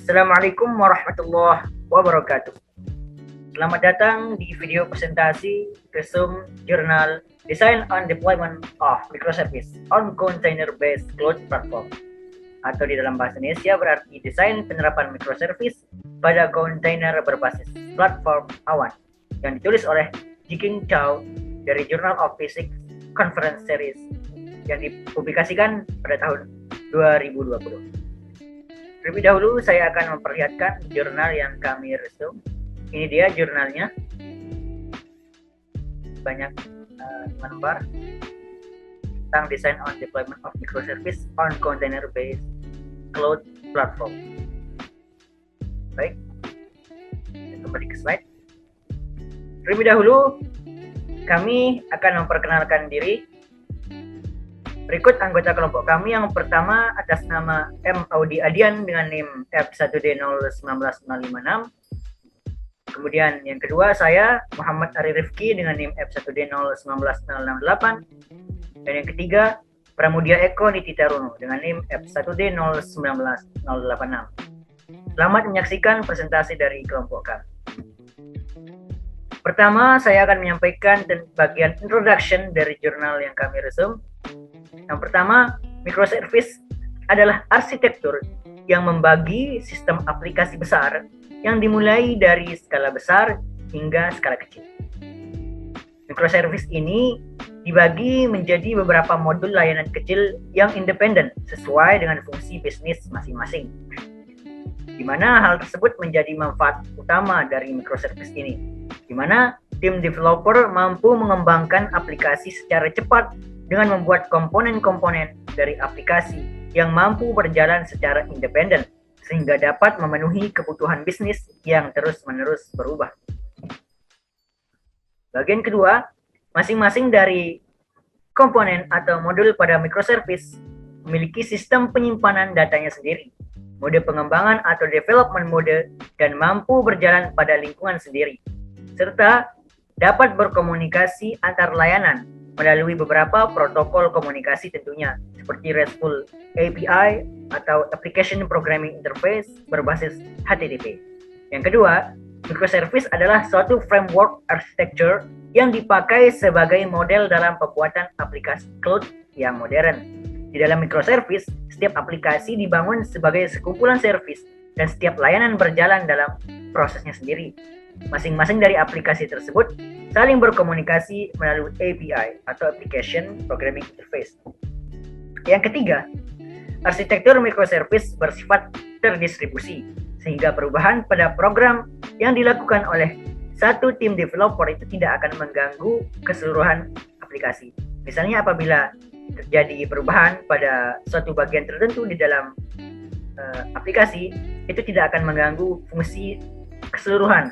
Assalamualaikum warahmatullahi wabarakatuh. Selamat datang di video presentasi Resume Jurnal Design and Deployment of Microservice on Container-Based Cloud Platform, atau di dalam bahasa Indonesia berarti desain penerapan microservice pada kontainer berbasis platform awan, yang ditulis oleh Jiqing Zhao dari Journal of Physics Conference Series yang dipublikasikan pada tahun 2020. Terlebih dahulu saya akan memperlihatkan jurnal yang kami resume. Ini dia jurnalnya, banyak lembar tentang design and deployment of microservice on container-based cloud platform. Baik, kembali ke slide. Terlebih dahulu kami akan memperkenalkan diri. Berikut anggota kelompok kami. Yang pertama atas nama M. Audi Adian dengan NIM F1D019056. Kemudian yang kedua saya Muhammad Ari Rifki dengan NIM F1D019068. Dan yang ketiga Pramudia Eko Nititaruno dengan NIM F1D019086. Selamat menyaksikan presentasi dari kelompok kami. Pertama saya akan menyampaikan bagian introduction dari jurnal yang kami resume. Yang pertama, microservice adalah arsitektur yang membagi sistem aplikasi besar yang dimulai dari skala besar hingga skala kecil. Microservice ini dibagi menjadi beberapa modul layanan kecil yang independen sesuai dengan fungsi bisnis masing-masing, di mana hal tersebut menjadi manfaat utama dari microservice ini, di mana tim developer mampu mengembangkan aplikasi secara cepat dengan membuat komponen-komponen dari aplikasi yang mampu berjalan secara independen sehingga dapat memenuhi kebutuhan bisnis yang terus-menerus berubah. Bagian kedua, masing-masing dari komponen atau modul pada microservice memiliki sistem penyimpanan datanya sendiri, mode pengembangan atau development mode, dan mampu berjalan pada lingkungan sendiri, serta dapat berkomunikasi antar layanan melalui beberapa protokol komunikasi tentunya, seperti RESTful API atau Application Programming Interface berbasis HTTP. Yang kedua, microservice adalah suatu framework architecture yang dipakai sebagai model dalam pembuatan aplikasi cloud yang modern. Di dalam microservice, setiap aplikasi dibangun sebagai sekumpulan service dan setiap layanan berjalan dalam prosesnya sendiri. Masing-masing dari aplikasi tersebut saling berkomunikasi melalui API atau Application Programming Interface. Yang ketiga, arsitektur microservice bersifat terdistribusi, sehingga perubahan pada program yang dilakukan oleh satu tim developer itu tidak akan mengganggu keseluruhan aplikasi. Misalnya apabila terjadi perubahan pada suatu bagian tertentu di dalam aplikasi, itu tidak akan mengganggu fungsi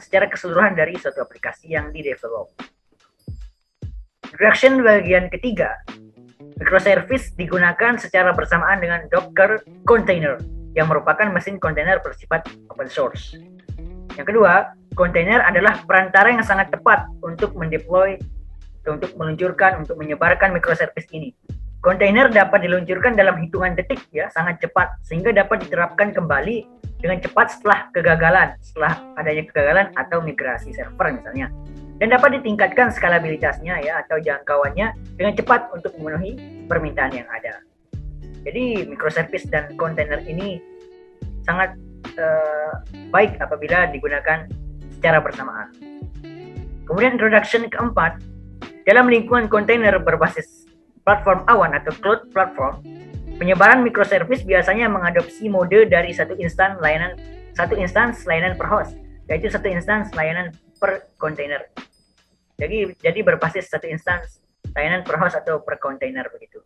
secara keseluruhan dari suatu aplikasi yang di-develop. Introduction bagian ketiga. Microservice digunakan secara bersamaan dengan Docker Container yang merupakan mesin kontainer bersifat open source. Yang kedua, kontainer adalah perantara yang sangat tepat untuk mendeploy, untuk meluncurkan, untuk menyebarkan microservice ini. Kontainer dapat diluncurkan dalam hitungan detik, ya, sangat cepat, sehingga dapat diterapkan kembali dengan cepat setelah adanya kegagalan atau migrasi server misalnya, dan dapat ditingkatkan skalabilitasnya, ya, atau jangkauannya dengan cepat untuk memenuhi permintaan yang ada. Jadi microservice dan kontainer ini sangat baik apabila digunakan secara bersamaan. Kemudian introduction keempat, dalam lingkungan kontainer berbasis platform awan atau cloud platform, penyebaran microservice biasanya mengadopsi mode dari satu instans layanan per host, yaitu satu instans layanan per kontainer. Jadi berbasis satu instans layanan per host atau per kontainer begitu.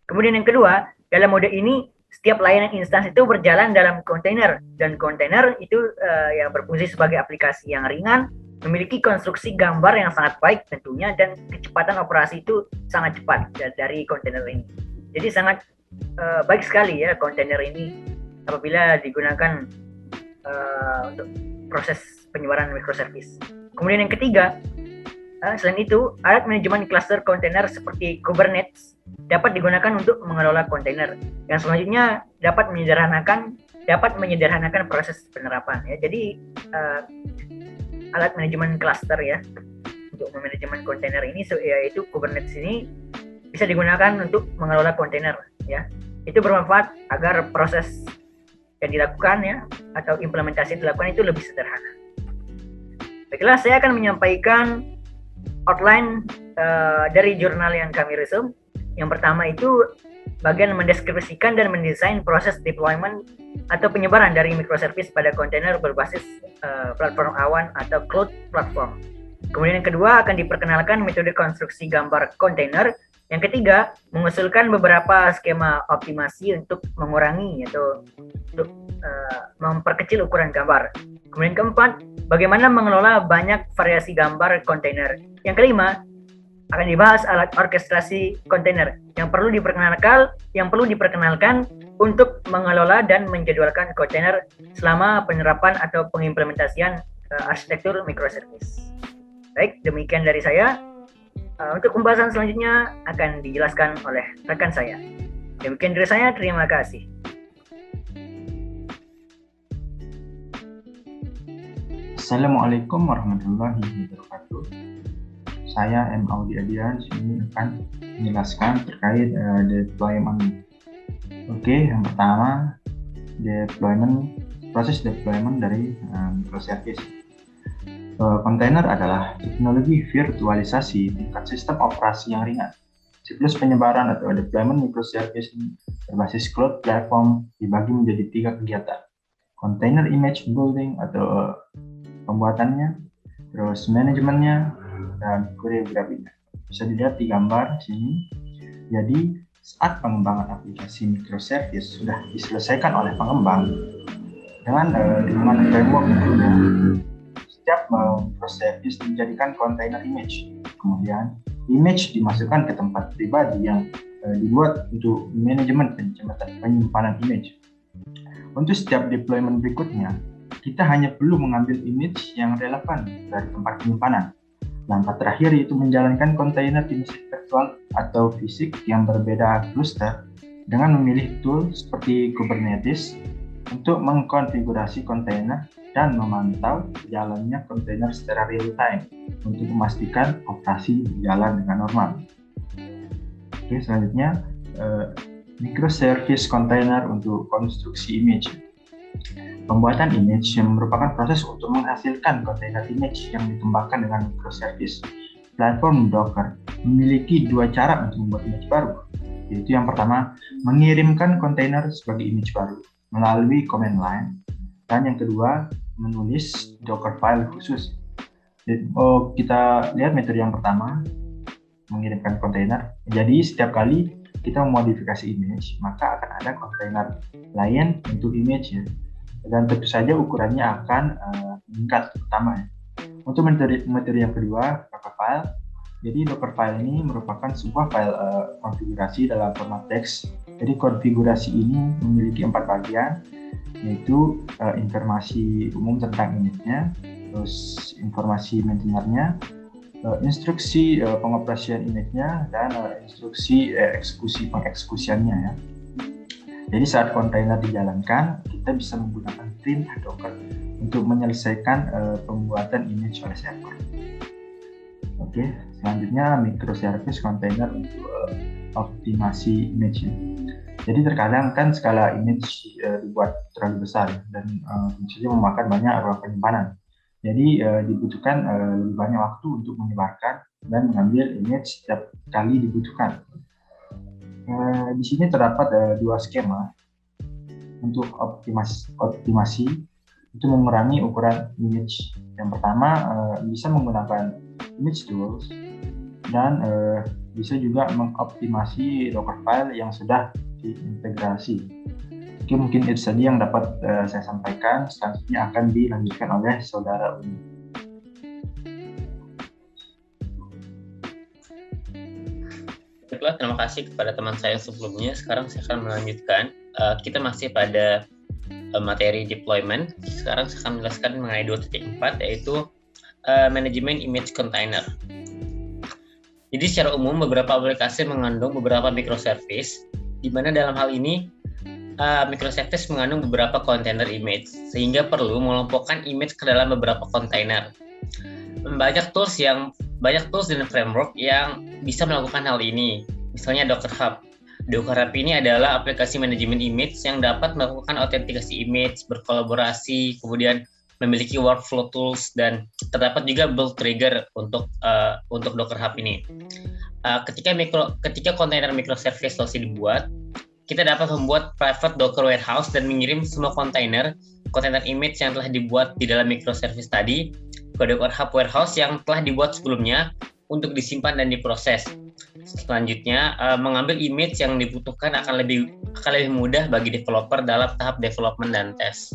Kemudian yang kedua, dalam mode ini setiap layanan instans itu berjalan dalam kontainer, dan kontainer itu yang berfungsi sebagai aplikasi yang ringan, memiliki konstruksi gambar yang sangat baik tentunya, dan kecepatan operasi itu sangat cepat dari kontainer ini. Jadi sangat baik sekali, ya, kontainer ini apabila digunakan untuk proses penyebaran microservice. Kemudian yang ketiga, selain itu, alat manajemen cluster kontainer seperti Kubernetes dapat digunakan untuk mengelola kontainer. Yang selanjutnya dapat menyederhanakan dapat menyederhanakan proses penerapan ya. Jadi alat manajemen cluster ya untuk manajemen kontainer ini, yaitu Kubernetes ini bisa digunakan untuk mengelola kontainer ya. Itu bermanfaat agar proses yang dilakukan ya atau implementasi yang dilakukan itu lebih sederhana. Baiklah, saya akan menyampaikan outline dari jurnal yang kami resume. Yang pertama itu bagian mendeskripsikan dan mendesain proses deployment atau penyebaran dari microservice pada kontainer berbasis platform awan atau cloud platform. Kemudian yang kedua akan diperkenalkan metode konstruksi gambar kontainer. Yang ketiga, mengusulkan beberapa skema optimasi untuk mengurangi atau untuk memperkecil ukuran gambar. Kemudian keempat, bagaimana mengelola banyak variasi gambar kontainer. Yang kelima, akan dibahas alat orkestrasi kontainer yang perlu diperkenalkan untuk mengelola dan menjadwalkan kontainer selama penerapan atau pengimplementasian arsitektur microservice. Baik, demikian dari saya. Untuk pembahasan selanjutnya akan dijelaskan oleh rekan saya. Demikian dari saya, terima kasih. Assalamualaikum warahmatullahi wabarakatuh. Saya M. Audi Adian sini akan menjelaskan terkait deployment. Oke, yang pertama proses deployment dari microservice. Kontainer adalah teknologi virtualisasi tingkat sistem operasi yang ringan. Siklus penyebaran atau deployment microservice berbasis cloud platform dibagi menjadi 3 kegiatan. Container image building atau pembuatannya, terus manajemennya, dan koreografinya. Bisa dilihat di gambar sini. Jadi saat pengembangan aplikasi microservice sudah diselesaikan oleh pengembang dengan lingkungan framework tentunya, setiap microservice dijadikan container image. Kemudian image dimasukkan ke tempat pribadi yang dibuat untuk manajemen penyimpanan image. Untuk setiap deployment berikutnya, kita hanya perlu mengambil image yang relevan dari tempat penyimpanan. Langkah terakhir yaitu menjalankan kontainer di mesin virtual atau fisik yang berbeda cluster dengan memilih tool seperti Kubernetes untuk mengkonfigurasi kontainer dan memantau jalannya kontainer secara real time untuk memastikan operasi berjalan dengan normal. Oke, selanjutnya microservice container untuk konstruksi image. Pembuatan image yang merupakan proses untuk menghasilkan kontainer image yang ditambahkan dengan microservice. Platform Docker memiliki 2 cara untuk membuat image baru, yaitu yang pertama, mengirimkan kontainer sebagai image baru melalui command line, dan yang kedua, menulis Docker file khusus. Kita lihat metode yang pertama, mengirimkan kontainer. Jadi setiap kali kita memodifikasi image, maka akan ada kontainer lain untuk image-nya. Dan tentu saja ukurannya akan meningkat terutama ya. Untuk metode yang kedua, Docker file. Jadi Docker file ini merupakan sebuah file konfigurasi dalam format teks. Jadi konfigurasi ini memiliki 4 bagian, yaitu informasi umum tentang image-nya, terus informasi maintainernya, instruksi pengoperasian image-nya, dan instruksi eksekusi pengeksekusiannya ya. Jadi saat kontainer dijalankan, kita bisa menggunakan print Docker untuk menyelesaikan pembuatan image oleh server. Oke, selanjutnya microservice container untuk optimasi image. Jadi terkadang kan skala image dibuat terlalu besar dan tentunya memakan banyak ruang penyimpanan. Jadi dibutuhkan lebih banyak waktu untuk menyebarkan dan mengambil image setiap kali dibutuhkan. Di sini terdapat 2 skema untuk optimasi itu mengurangi ukuran image. Yang pertama bisa menggunakan image tools dan bisa juga mengoptimasi Docker file yang sudah diintegrasi. Oke, mungkin itu saja yang dapat saya sampaikan. Selanjutnya akan dilanjutkan oleh Saudara Uni. Baiklah, terima kasih kepada teman saya sebelumnya. Sekarang saya akan melanjutkan. Kita masih pada materi deployment. Sekarang saya akan menjelaskan mengenai 2.4, yaitu manajemen image container. Jadi secara umum beberapa aplikasi mengandung beberapa microservice, di mana dalam hal ini microservice mengandung beberapa container image, sehingga perlu mengelompokkan image ke dalam beberapa container. Banyak tools dan framework yang bisa melakukan hal ini. Misalnya Docker Hub. Docker Hub ini adalah aplikasi manajemen image yang dapat melakukan autentikasi image, berkolaborasi, kemudian memiliki workflow tools, dan terdapat juga build trigger untuk Docker Hub ini. Ketika kontainer microservice selesai dibuat, kita dapat membuat private Docker warehouse dan mengirim semua kontainer image yang telah dibuat di dalam microservice tadi ke Docker Hub warehouse yang telah dibuat sebelumnya untuk disimpan dan diproses. Selanjutnya, mengambil image yang dibutuhkan akan lebih mudah bagi developer dalam tahap development dan tes.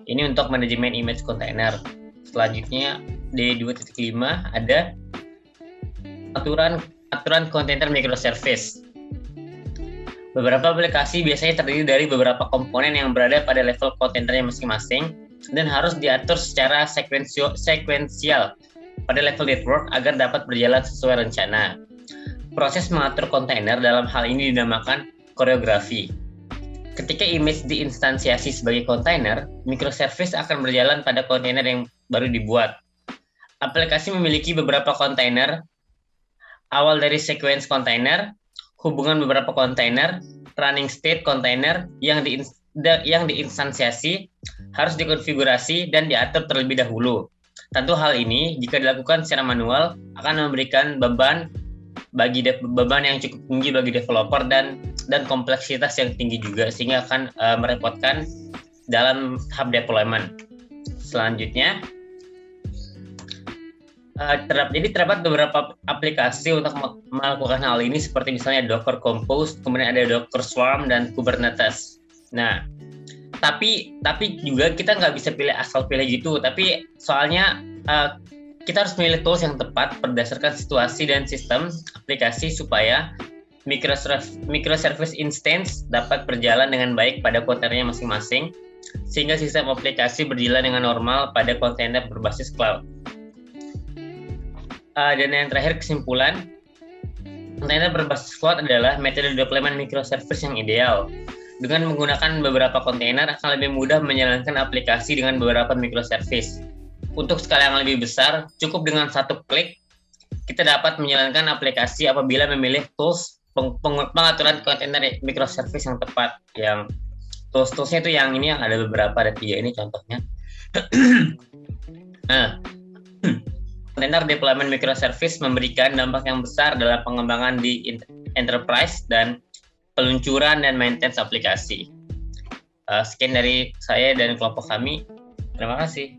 Ini untuk manajemen image container. Selanjutnya, di 2.5 ada aturan kontainer microservice. Beberapa aplikasi biasanya terdiri dari beberapa komponen yang berada pada level kontainernya masing-masing dan harus diatur secara sekuensial pada level network agar dapat berjalan sesuai rencana. Proses mengatur kontainer dalam hal ini dinamakan koreografi. Ketika image diinstansiasi sebagai kontainer, microservice akan berjalan pada kontainer yang baru dibuat. Aplikasi memiliki beberapa kontainer, awal dari sequence kontainer, hubungan beberapa kontainer, running state kontainer yang diinstansiasi harus dikonfigurasi dan diatur terlebih dahulu. Tentu hal ini jika dilakukan secara manual akan memberikan beban yang cukup tinggi bagi developer dan kompleksitas yang tinggi juga, sehingga akan merepotkan dalam tahap deployment. Selanjutnya, terdapat beberapa aplikasi untuk melakukan hal ini seperti misalnya Docker Compose, kemudian ada Docker Swarm dan Kubernetes. Nah, tapi juga kita nggak bisa asal pilih gitu. Tapi soalnya kita harus memilih tools yang tepat berdasarkan situasi dan sistem aplikasi supaya microservice instance dapat berjalan dengan baik pada kontainernya masing-masing, sehingga sistem aplikasi berjalan dengan normal pada kontainer berbasis cloud. Dan yang terakhir, kesimpulan, kontainer berbasis cloud adalah metode deployment microservice yang ideal. Dengan menggunakan beberapa kontainer akan lebih mudah menjalankan aplikasi dengan beberapa microservice. Untuk skala yang lebih besar, cukup dengan satu klik, kita dapat menjalankan aplikasi apabila memilih tools pengaturan kontainer microservice yang tepat. Yang tools-toolsnya itu yang ini, yang ada beberapa, ada 3 ini contohnya. Nah, kontainer deployment microservice memberikan dampak yang besar dalam pengembangan di enterprise dan peluncuran dan maintenance aplikasi. Sekian dari saya dan kelompok kami. Terima kasih.